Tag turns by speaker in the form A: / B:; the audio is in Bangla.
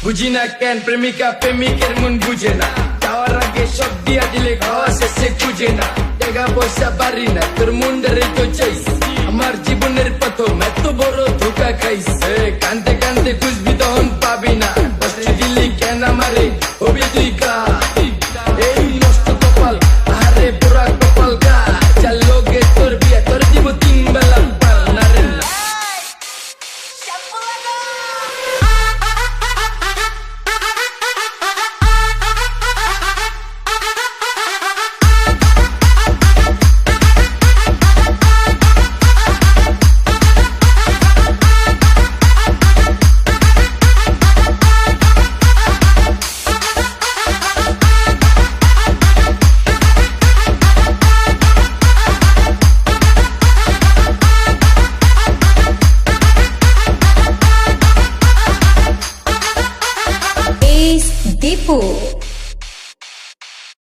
A: বুঝি না কেন প্রেমিকা প্রেমিকের মন বুঝে না, যাওয়ার আগে সব দিয়া দিলে খাওয়া শেষে খুঁজে না, টাকা পয়সা পারি না তোর মুন্ডারে তো চাইস, আমার জীবনের প্রথম এত বড় ধোকা খাইস, কানতে কানতে খুঁজবি তখন পাবি না, কষ্ট দিলি কেন আমারে হবি তুই কা, এই নষ্ট কপাল আরে পুরা কপাল কা, চাল লোকে তোর বিয়া তোর দিব 3 বেলা পাল না রে না।
B: Ace Depot.